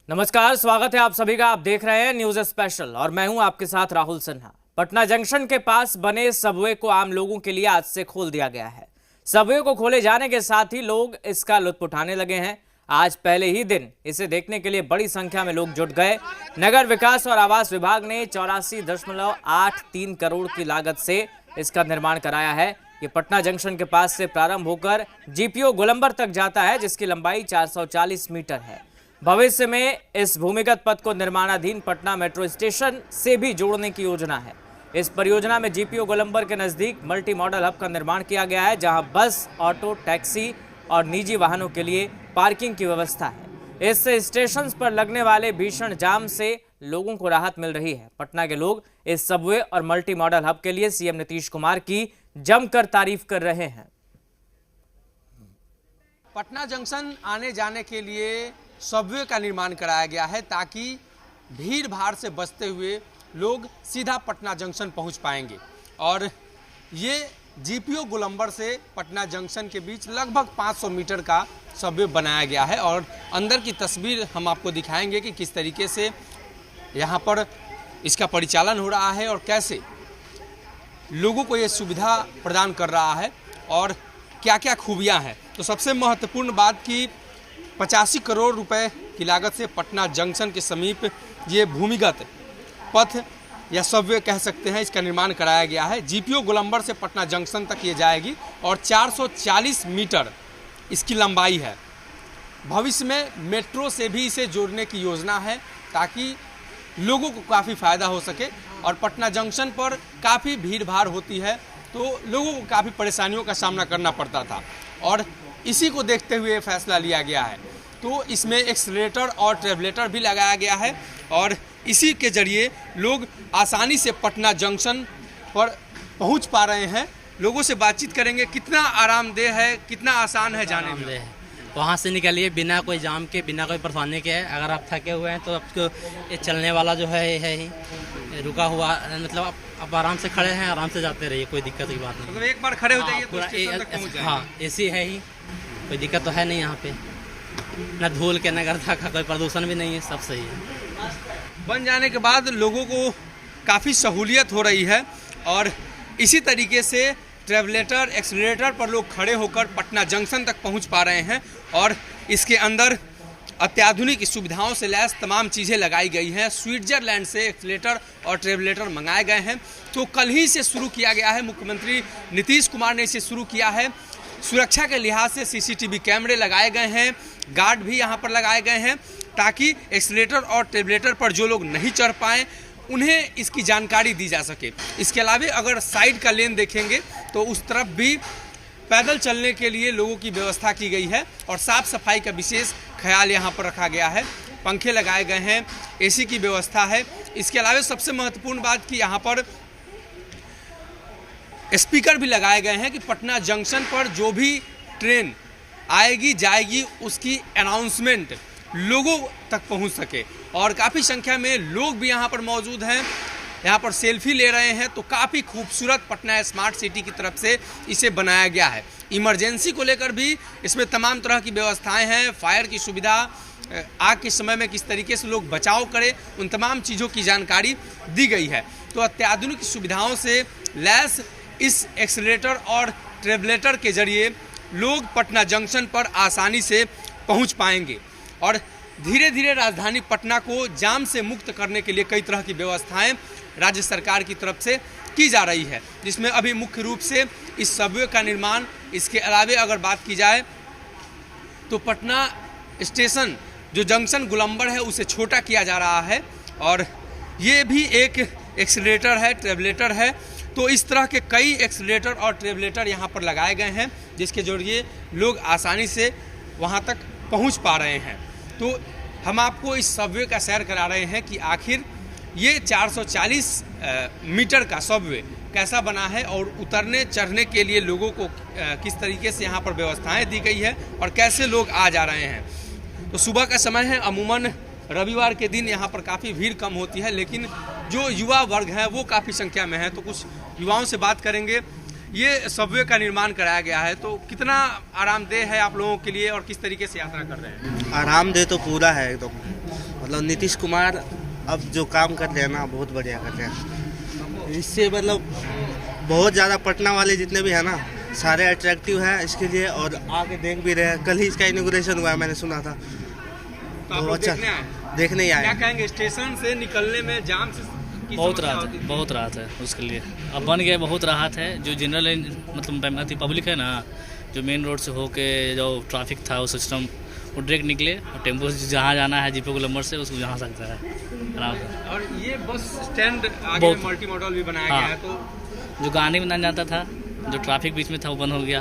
नमस्कार, स्वागत है आप सभी का। आप देख रहे हैं न्यूज स्पेशल और मैं हूं आपके साथ राहुल सिन्हा। पटना जंक्शन के पास बने सबवे को आम लोगों के लिए आज से खोल दिया गया है। सबवे को खोले जाने के साथ ही लोग इसका लुत्फ उठाने लगे हैं। आज पहले ही दिन इसे देखने के लिए बड़ी संख्या में लोग जुट गए। नगर विकास और आवास विभाग ने 84.83 करोड़ की लागत से इसका निर्माण कराया है। ये पटना जंक्शन के पास से प्रारंभ होकर जीपीओ गोलंबर तक जाता है, जिसकी लंबाई 440 मीटर है। भविष्य में इस भूमिगत पथ को निर्माणाधीन पटना मेट्रो स्टेशन से भी जोड़ने की योजना है। इस परियोजना में जीपीओ गोलंबर के नजदीक मल्टी मॉडल हब का निर्माण किया गया है, जहां बस, ऑटो, टैक्सी और निजी वाहनों के लिए पार्किंग की व्यवस्था है। इससे स्टेशन पर लगने वाले भीषण जाम से लोगों को राहत मिल रही है। पटना के लोग इस सबवे और मल्टी मॉडल हब के लिए सीएम नीतीश कुमार की जमकर तारीफ कर रहे हैं। पटना जंक्शन आने जाने के लिए सबवे का निर्माण कराया गया है, ताकि भीड़ भाड़ से बचते हुए लोग सीधा पटना जंक्शन पहुंच पाएंगे। और ये जीपीओ गोलंबर से पटना जंक्शन के बीच लगभग 500 मीटर का सबवे बनाया गया है। और अंदर की तस्वीर हम आपको दिखाएंगे कि किस तरीके से यहाँ पर इसका परिचालन हो रहा है और कैसे लोगों को ये सुविधा प्रदान कर रहा है और क्या क्या खूबियाँ हैं। तो सबसे महत्वपूर्ण बात कि 85 करोड़ रुपए की लागत से पटना जंक्शन के समीप ये भूमिगत पथ या सबवे कह सकते हैं, इसका निर्माण कराया गया है। जीपीओ गोलंबर से पटना जंक्शन तक ये जाएगी और 440 मीटर इसकी लंबाई है। भविष्य में मेट्रो से भी इसे जोड़ने की योजना है, ताकि लोगों को काफ़ी फ़ायदा हो सके। और पटना जंक्शन पर काफ़ी भीड़ भाड़ होती है, तो लोगों को काफ़ी परेशानियों का सामना करना पड़ता था और इसी को देखते हुए फैसला लिया गया है। तो इसमें एक्सीलरेटर और ट्रेवलेटर भी लगाया गया है और इसी के जरिए लोग आसानी से पटना जंक्शन पर पहुंच पा रहे हैं। लोगों से बातचीत करेंगे, कितना आरामदेह है, कितना आसान है जाने में। वहाँ से निकलिए बिना कोई जाम के, बिना कोई परेशानी के। अगर आप थके हुए हैं तो आपको ये चलने वाला जो है ही रुका हुआ, मतलब आप आराम से खड़े हैं, आराम से जाते रहिए, कोई दिक्कत की बात नहीं। मतलब एक बार खड़े हो जाइए तो स्टेशन तक पहुंच जाएंगे। हाँ, एसी है ही, कोई दिक्कत तो है नहीं यहाँ पे। न धूल के, न गर्दा का, कोई प्रदूषण भी नहीं है, सब सही है। बन जाने के बाद लोगों को काफ़ी सहूलियत हो रही है और इसी तरीके से ट्रेवलेटर, एक्सीलरेटर पर लोग खड़े होकर पटना जंक्शन तक पहुंच पा रहे हैं। और इसके अंदर अत्याधुनिक सुविधाओं से लैस तमाम चीज़ें लगाई गई हैं। स्विट्जरलैंड से एक्सीलरेटर और ट्रेवलेटर मंगाए गए हैं। तो कल ही से शुरू किया गया है, मुख्यमंत्री नीतीश कुमार ने इसे शुरू किया है। सुरक्षा के लिहाज से सीसीटीवी कैमरे लगाए गए हैं, गार्ड भी यहाँ पर लगाए गए हैं, ताकि एक्सीलरेटर और ट्रेवलेटर पर जो लोग नहीं चढ़ पाएँ उन्हें इसकी जानकारी दी जा सके। इसके अलावा अगर साइड का लेन देखेंगे तो उस तरफ भी पैदल चलने के लिए लोगों की व्यवस्था की गई है और साफ सफाई का विशेष ख्याल यहाँ पर रखा गया है। पंखे लगाए गए हैं, एसी की व्यवस्था है। इसके अलावा सबसे महत्वपूर्ण बात कि यहाँ पर स्पीकर भी लगाए गए हैं कि पटना जंक्शन पर जो भी ट्रेन आएगी जाएगी उसकी अनाउंसमेंट लोगों तक पहुंच सके। और काफ़ी संख्या में लोग भी यहाँ पर मौजूद हैं, यहाँ पर सेल्फी ले रहे हैं। तो काफ़ी खूबसूरत पटना स्मार्ट सिटी की तरफ से इसे बनाया गया है। इमरजेंसी को लेकर भी इसमें तमाम तरह की व्यवस्थाएं हैं। फायर की सुविधा, आग के समय में किस तरीके से लोग बचाव करें, उन तमाम चीज़ों की जानकारी दी गई है। तो अत्याधुनिक सुविधाओं से लैस इस एक्सीलरेटर और ट्रेवलेटर के जरिए लोग पटना जंक्शन पर आसानी से पहुँच पाएंगे। और धीरे धीरे राजधानी पटना को जाम से मुक्त करने के लिए कई तरह की व्यवस्थाएं राज्य सरकार की तरफ से की जा रही है, जिसमें अभी मुख्य रूप से इस सबवे का निर्माण, इसके अलावा अगर बात की जाए तो पटना स्टेशन जो जंक्शन गोलंबर है उसे छोटा किया जा रहा है और ये भी एक एक्सीलरेटर है, ट्रेवलेटर है। तो इस तरह के कई एक्सीलरेटर और ट्रेवलेटर यहाँ पर लगाए गए हैं, जिसके जरिए लोग आसानी से वहाँ तक पहुँच पा रहे हैं। तो हम आपको इस सबवे का सैर करा रहे हैं कि आखिर ये 440 मीटर का सबवे कैसा बना है और उतरने चढ़ने के लिए लोगों को किस तरीके से यहाँ पर व्यवस्थाएं दी गई है और कैसे लोग आ जा रहे हैं। तो सुबह का समय है, अमूमन रविवार के दिन यहाँ पर काफ़ी भीड़ कम होती है, लेकिन जो युवा वर्ग है वो काफ़ी संख्या में है। तो कुछ युवाओं से बात करेंगे। ये सबवे का निर्माण कराया गया है, तो कितना आरामदेह है आप लोगों के लिए और किस तरीके से यात्रा कर रहे हैं? आरामदेह तो पूरा है एकदम। मतलब नीतीश कुमार अब जो काम कर रहे हैं ना बहुत बढ़िया कर रहे हैं। इससे मतलब बहुत ज़्यादा पटना वाले जितने भी हैं ना सारे अट्रैक्टिव हैं इसके लिए, और आके देख भी रहे हैं। कल ही इसका इनॉग्रेशन हुआ है, मैंने सुना था। तो आप लोग अच्छा देखने आए? देखने ही आए। क्या कहेंगे, स्टेशन से निकलने में जाम से की बहुत समस्या राहत होती है, बहुत राहत है उसके लिए। अब बन गया, बहुत राहत है। जो जनरल मतलब पब्लिक है ना, जो मेन रोड से होके जो ट्रैफिक था वो सिस्टम वो डायरेक्ट निकले, और टेम्पो से जहाँ जाना है जीपो गोलम्बर से उसको जहाँ सकता है आराम से। और ये बस स्टैंड आगे बहुत- मल्टी मॉडल भी बनाया हाँ। गया है, तो जो गाने में ना जाता था, जो ट्रैफिक बीच में था वो बंद हो गया।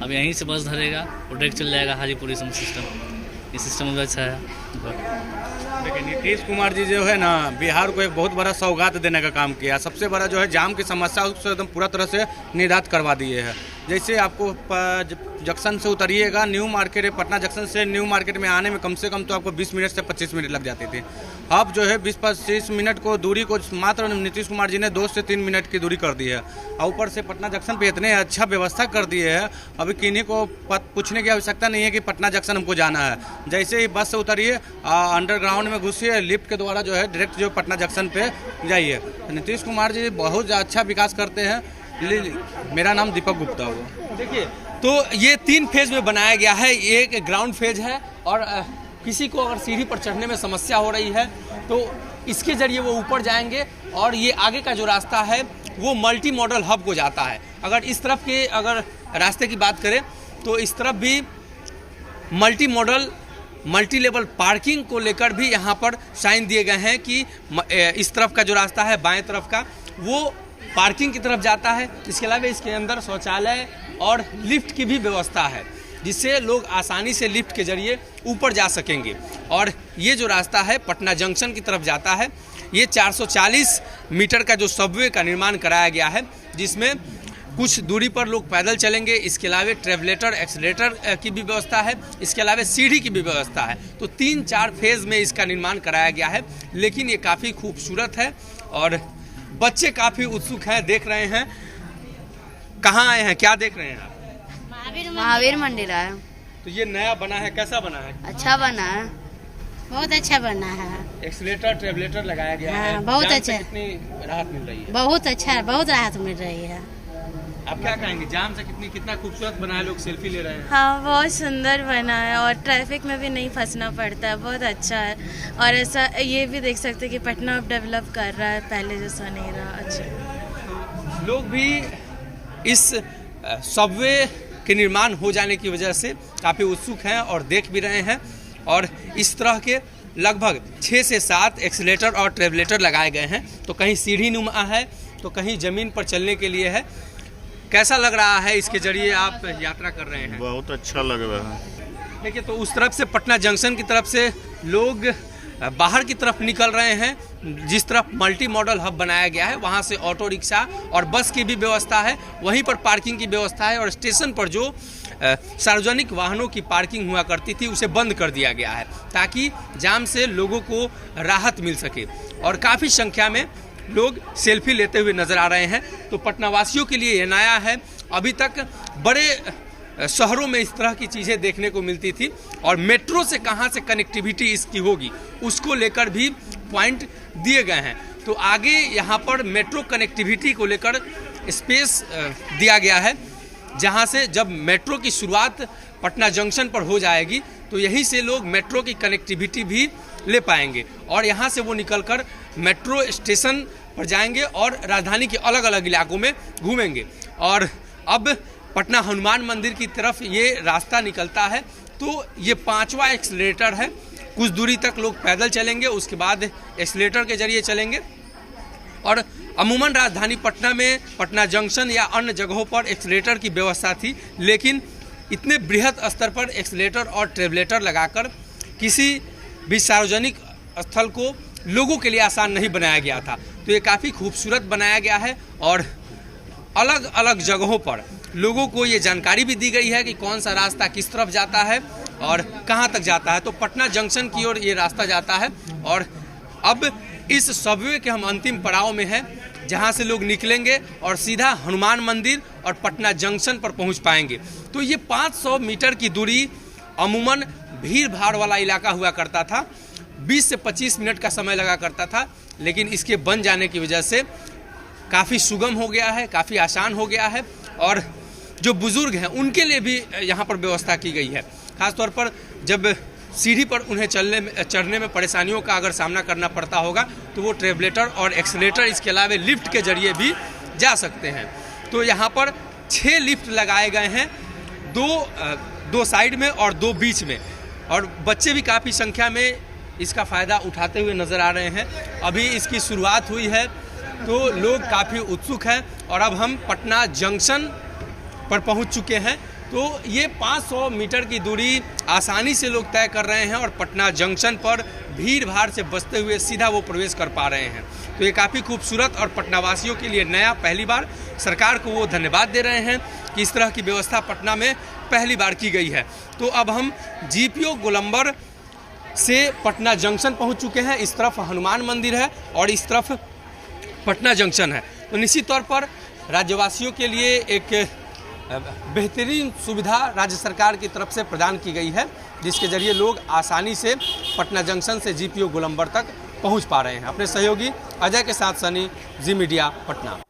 अब यहीं से बस धरेगा और डायरेक्ट चल जाएगा हाजीपुरी सिस्टम। ये सिस्टम अच्छा है। देखिए, नीतीश कुमार जी जो है ना, बिहार को एक बहुत बड़ा सौगात देने का काम किया। सबसे बड़ा जो है जाम की समस्या उसको एकदम पूरा तरह से निदात करवा दिए है। जैसे आपको जंक्शन से उतरिएगा, न्यू मार्केट, पटना जंक्शन से न्यू मार्केट में आने में कम से कम तो आपको 20 मिनट से 25 मिनट लग जाते थे। अब जो है 20-25 मिनट को दूरी को मात्र नीतीश कुमार जी ने 2 से 3 मिनट की दूरी कर दी है। और ऊपर से पटना जंक्शन पे इतने अच्छा व्यवस्था कर दिए है, अभी किन्हीं को पूछने की आवश्यकता नहीं है कि पटना जंक्शन हमको जाना है। जैसे ही बस से उतरिए, अंडरग्राउंड में घुसिए, लिफ्ट के द्वारा जो है डायरेक्ट जो पटना जंक्शन पे जाइए। नीतीश कुमार जी बहुत अच्छा विकास करते हैं। मेरा नाम दीपक गुप्ता हुआ। देखिए, तो ये 3 फेज में बनाया गया है। एक ग्राउंड फेज है, और किसी को अगर सीढ़ी पर चढ़ने में समस्या हो रही है तो इसके जरिए वो ऊपर जाएंगे, और ये आगे का जो रास्ता है वो मल्टी मॉडल हब को जाता है। अगर इस तरफ के अगर रास्ते की बात करें तो इस तरफ भी multi modal multi level parking को लेकर भी यहाँ पर साइन दिए गए हैं कि इस तरफ का जो रास्ता है बाएं तरफ का वो पार्किंग की तरफ जाता है। इसके अलावा इसके अंदर शौचालय और लिफ्ट की भी व्यवस्था है, जिससे लोग आसानी से लिफ्ट के जरिए ऊपर जा सकेंगे। और ये जो रास्ता है पटना जंक्शन की तरफ जाता है, ये 440 मीटर का जो सबवे का निर्माण कराया गया है, जिसमें कुछ दूरी पर लोग पैदल चलेंगे। इसके अलावा ट्रेवलेटर, एक्सीलरेटर की भी व्यवस्था है। इसके अलावा सीढ़ी की भी व्यवस्था है। तो 3-4 फेज में इसका निर्माण कराया गया है, लेकिन ये काफ़ी खूबसूरत है और बच्चे काफ़ी उत्सुक हैं, देख रहे हैं। कहाँ आए हैं, क्या देख रहे हैं आप? महावीर मंदिर आया। तो ये नया बना है, कैसा बना है? अच्छा बना है, बहुत अच्छा बना है। एक्सीलरेटर, ट्रेवलेटर लगाया गया हाँ, है। बहुत जाम अच्छा। से कितनी राहत मिल रही है? बहुत अच्छा, बहुत राहत मिल रही है। आप क्या कहेंगे, जाम से कितना खूबसूरत बना है, लोग सेल्फी ले रहे हैं। हाँ, बहुत सुंदर बना है और ट्रैफिक में भी नहीं फंसना पड़ता है, बहुत अच्छा है। और ऐसा ये भी देख सकते हैं कि पटना अब डेवलप कर रहा है, पहले जैसा नहीं रहा। अच्छा, लोग भी इस सबवे के निर्माण हो जाने की वजह से काफ़ी उत्सुक हैं और देख भी रहे हैं। और इस तरह के लगभग 6 से 7 एक्सीलरेटर और ट्रेवलेटर लगाए गए हैं। तो कहीं सीढ़ी नुमा है, तो कहीं ज़मीन पर चलने के लिए है। कैसा लग रहा है, इसके जरिए आप यात्रा कर रहे हैं? बहुत अच्छा लग रहा है। देखिए, तो उस तरफ से पटना जंक्शन की तरफ से लोग बाहर की तरफ निकल रहे हैं। जिस तरफ मल्टी मॉडल हब बनाया गया है वहाँ से ऑटो रिक्शा और बस की भी व्यवस्था है, वहीं पर पार्किंग की व्यवस्था है। और स्टेशन पर जो सार्वजनिक वाहनों की पार्किंग हुआ करती थी उसे बंद कर दिया गया है, ताकि जाम से लोगों को राहत मिल सके। और काफ़ी संख्या में लोग सेल्फी लेते हुए नजर आ रहे हैं। तो पटना वासियों के लिए ये नया है। अभी तक बड़े शहरों में इस तरह की चीज़ें देखने को मिलती थी, और मेट्रो से कहाँ से कनेक्टिविटी इसकी होगी उसको लेकर भी पॉइंट दिए गए हैं। तो आगे यहाँ पर मेट्रो कनेक्टिविटी को लेकर स्पेस दिया गया है, जहाँ से जब मेट्रो की शुरुआत पटना जंक्शन पर हो जाएगी तो यहीं से लोग मेट्रो की कनेक्टिविटी भी ले पाएंगे, और यहाँ से वो निकलकर मेट्रो स्टेशन पर जाएंगे और राजधानी के अलग अलग इलाकों में घूमेंगे। और अब पटना हनुमान मंदिर की तरफ ये रास्ता निकलता है। तो ये 5वां एक्सीलरेटर है। कुछ दूरी तक लोग पैदल चलेंगे, उसके बाद एक्सीलरेटर के जरिए चलेंगे। और अमूमन राजधानी पटना में पटना जंक्शन या अन्य जगहों पर एक्सीलरेटर की व्यवस्था थी, लेकिन इतने बृहद स्तर पर एक्सीलरेटर और ट्रेवलेटर लगाकर किसी भी सार्वजनिक स्थल को लोगों के लिए आसान नहीं बनाया गया था। तो ये काफ़ी खूबसूरत बनाया गया है, और अलग अलग जगहों पर लोगों को ये जानकारी भी दी गई है कि कौन सा रास्ता किस तरफ जाता है और कहाँ तक जाता है। तो पटना जंक्शन की ओर ये रास्ता जाता है, और अब इस सबवे के हम अंतिम पड़ाव में हैं, जहाँ से लोग निकलेंगे और सीधा हनुमान मंदिर और पटना जंक्शन पर पहुँच पाएंगे। तो ये 500 मीटर की दूरी अमूमन भीड़ भाड़ वाला इलाका हुआ करता था। 20 से 25 मिनट का समय लगा करता था, लेकिन इसके बन जाने की वजह से काफ़ी सुगम हो गया है, काफ़ी आसान हो गया है और जो बुज़ुर्ग हैं उनके लिए भी यहाँ पर व्यवस्था की गई है। ख़ासतौर पर जब सीढ़ी पर उन्हें चढ़ने में परेशानियों का अगर सामना करना पड़ता होगा तो वो ट्रेवलेटर और एक्सीलेटर, इसके अलावा लिफ्ट के जरिए भी जा सकते हैं। तो यहाँ पर 6 लिफ्ट लगाए गए हैं, दो साइड में और 2 बीच में, और बच्चे भी काफ़ी संख्या में इसका फ़ायदा उठाते हुए नज़र आ रहे हैं। अभी इसकी शुरुआत हुई है तो लोग काफ़ी उत्सुक हैं और अब हम पटना जंक्शन पर पहुंच चुके हैं। तो ये 500 मीटर की दूरी आसानी से लोग तय कर रहे हैं और पटना जंक्शन पर भीड़ भाड़ से बचते हुए सीधा वो प्रवेश कर पा रहे हैं। तो ये काफ़ी खूबसूरत और पटनावासियों के लिए नया, पहली बार सरकार को वो धन्यवाद दे रहे हैं कि इस तरह की व्यवस्था पटना में पहली बार की गई है। तो अब हम जीपीओ गोलंबर से पटना जंक्शन पहुंच चुके हैं। इस तरफ हनुमान मंदिर है और इस तरफ पटना जंक्शन है। तो निश्चित तौर पर राज्यवासियों के लिए एक बेहतरीन सुविधा राज्य सरकार की तरफ से प्रदान की गई है, जिसके जरिए लोग आसानी से पटना जंक्शन से जीपीओ गोलंबर तक पहुंच पा रहे हैं। अपने सहयोगी अजय के साथ सनी, जी मीडिया, पटना।